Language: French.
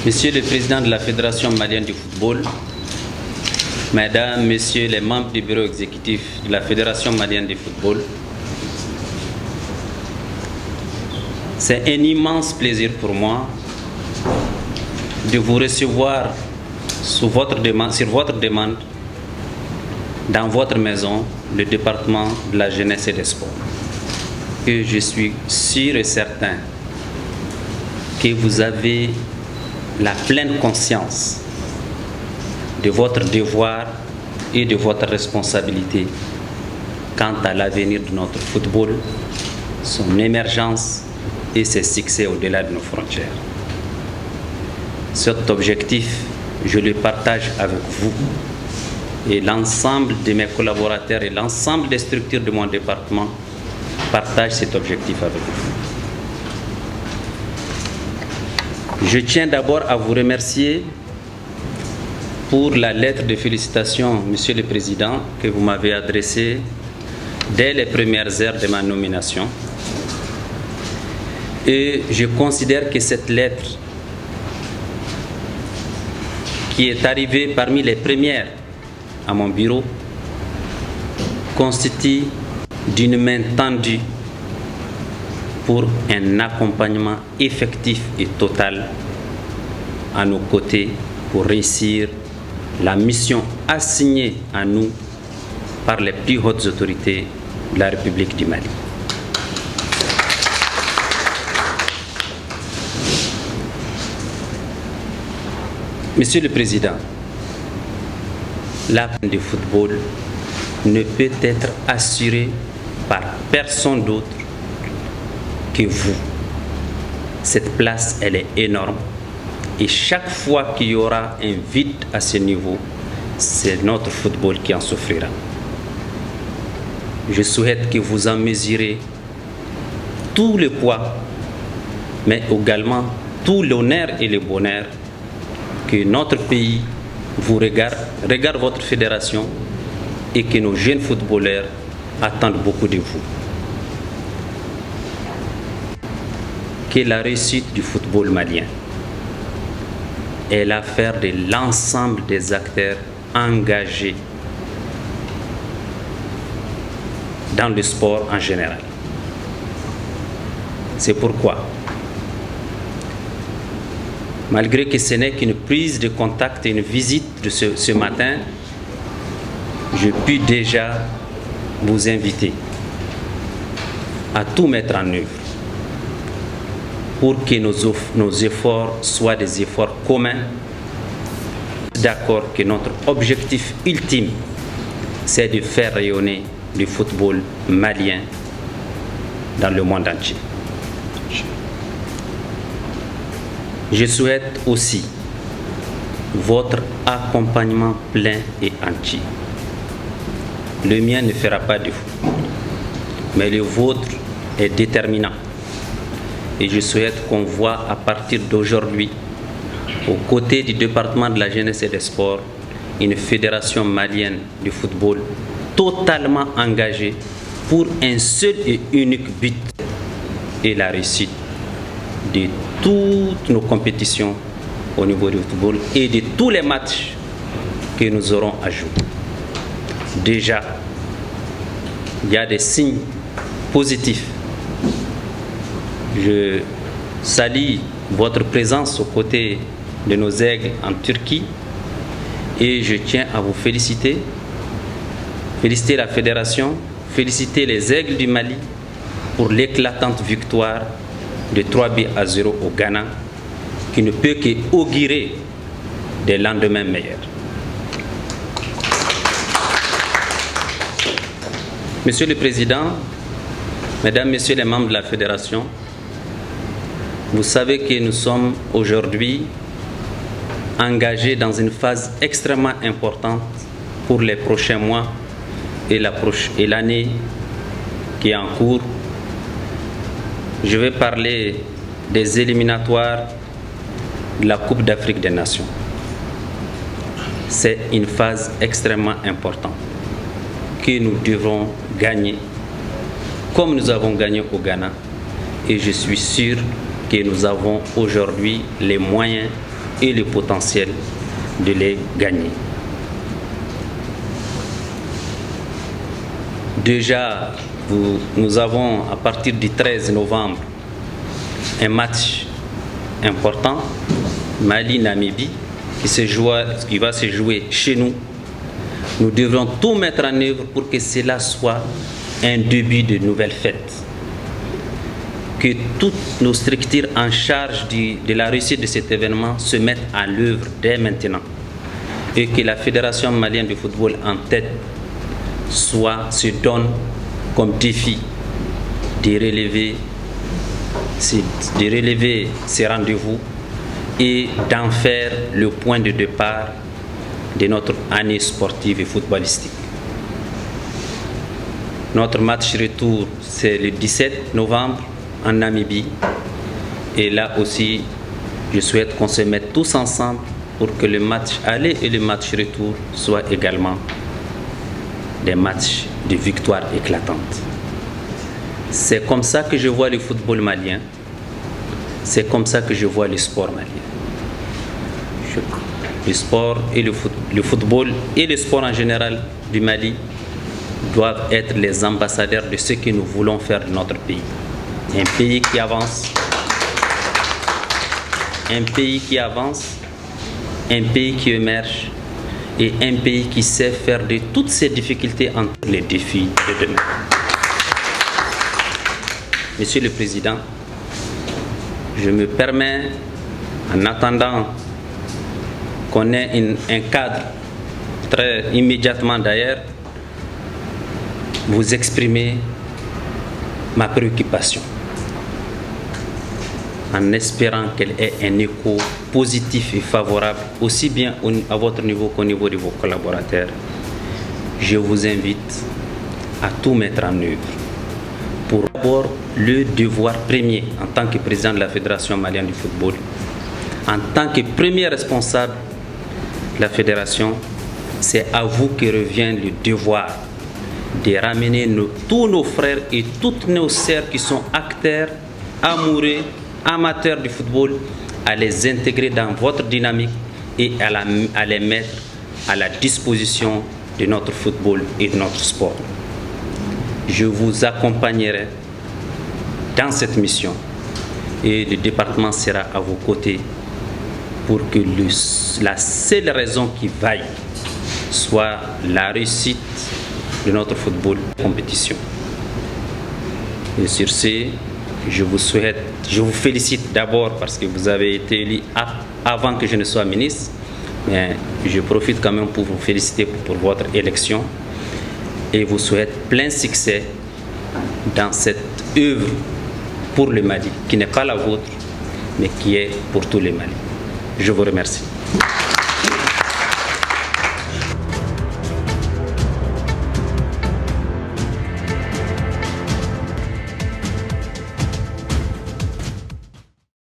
Monsieur le Président de la Fédération malienne du football, Mesdames, Messieurs les membres du bureau exécutif de la Fédération malienne du football, c'est un immense plaisir pour moi de vous recevoir sur votre demande dans votre maison, le département de la jeunesse et des sports. Et je suis sûr et certain que vous avez la pleine conscience de votre devoir et de votre responsabilité quant à l'avenir de notre football, son émergence et ses succès au-delà de nos frontières. Cet objectif, je le partage avec vous et l'ensemble de mes collaborateurs et l'ensemble des structures de mon département partagent cet objectif avec vous. Je tiens d'abord à vous remercier pour la lettre de félicitations, Monsieur le Président, que vous m'avez adressée dès les premières heures de ma nomination. Et je considère que cette lettre, qui est arrivée parmi les premières à mon bureau, constitue d'une main tendue pour un accompagnement effectif et total à nos côtés pour réussir la mission assignée à nous par les plus hautes autorités de la République du Mali. Monsieur le Président, la place du football ne peut être assurée par personne d'autre que vous. Cette place, elle est énorme. Et chaque fois qu'il y aura un vide à ce niveau, c'est notre football qui en souffrira. Je souhaite que vous en mesurez tout le poids, mais également tout l'honneur et le bonheur que notre pays vous regarde votre fédération et que nos jeunes footballeurs attendent beaucoup de vous. Que la réussite du football malien est l'affaire de l'ensemble des acteurs engagés dans le sport en général. C'est pourquoi, malgré que ce n'est qu'une prise de contact et une visite de ce matin, je puis déjà vous inviter à tout mettre en œuvre pour que nos efforts soient des efforts communs. D'accord que notre objectif ultime, c'est de faire rayonner le football malien dans le monde entier. Je souhaite aussi votre accompagnement plein et entier. Le mien ne fera pas défaut, mais le vôtre est déterminant. Et je souhaite qu'on voit à partir d'aujourd'hui, aux côtés du département de la jeunesse et des sports, une fédération malienne du football totalement engagée pour un seul et unique but et la réussite de toutes nos compétitions au niveau du football et de tous les matchs que nous aurons à jouer. Déjà, il y a des signes positifs. Je salue votre présence aux côtés de nos aigles en Turquie et je tiens à vous féliciter la fédération, féliciter les aigles du Mali pour l'éclatante victoire de 3-0 au Ghana qui ne peut qu'augurer des lendemains meilleurs. Monsieur le Président, Mesdames, Messieurs les membres de la Fédération, vous savez que nous sommes aujourd'hui engagés dans une phase extrêmement importante pour les prochains mois et l'année qui est en cours. Je vais parler des éliminatoires de la Coupe d'Afrique des Nations. C'est une phase extrêmement importante que nous devrons gagner comme nous avons gagné au Ghana. Et je suis sûr que nous avons aujourd'hui les moyens et le potentiel de les gagner. Déjà, nous avons à partir du 13 novembre un match important, Mali-Namibie, qui va se jouer chez nous. Nous devrons tout mettre en œuvre pour que cela soit un début de nouvelles fêtes. Que toutes nos structures en charge de la réussite de cet événement se mettent à l'œuvre dès maintenant. Et que la Fédération malienne de football en tête se donne comme défi de relever ces rendez-vous et d'en faire le point de départ de notre année sportive et footballistique. Notre match retour, c'est le 17 novembre en Namibie. Et là aussi, je souhaite qu'on se mette tous ensemble pour que le match aller et le match retour soient également des matchs de victoire éclatante. C'est comme ça que je vois le football malien. C'est comme ça que je vois le sport malien. Le sport et le football et le sport en général du Mali doivent être les ambassadeurs de ce que nous voulons faire de notre pays. Un pays qui avance, un pays qui avance, un pays qui émerge et un pays qui sait faire de toutes ces difficultés entre les défis de demain. Monsieur le Président, je me permets, en attendant qu'on ait un cadre très immédiatement d'ailleurs, vous exprimer ma préoccupation en espérant qu'elle ait un écho positif et favorable aussi bien à votre niveau qu'au niveau de vos collaborateurs. Je vous invite à tout mettre en œuvre pour avoir le devoir premier en tant que président de la Fédération malienne du football, en tant que premier responsable de la fédération, c'est à vous que revient le devoir de ramener tous nos frères et toutes nos sœurs qui sont acteurs, amoureux, amateurs du football, à les intégrer dans votre dynamique et à les mettre à la disposition de notre football et de notre sport. Je vous accompagnerai dans cette mission et le département sera à vos côtés pour que la seule raison qui vaille soit la réussite de notre football compétition. Et sur ce, je vous félicite d'abord parce que vous avez été élu avant que je ne sois ministre, mais je profite quand même pour vous féliciter pour votre élection et vous souhaite plein succès dans cette œuvre pour le Mali, qui n'est pas la vôtre, mais qui est pour tous les Mali. Je vous remercie.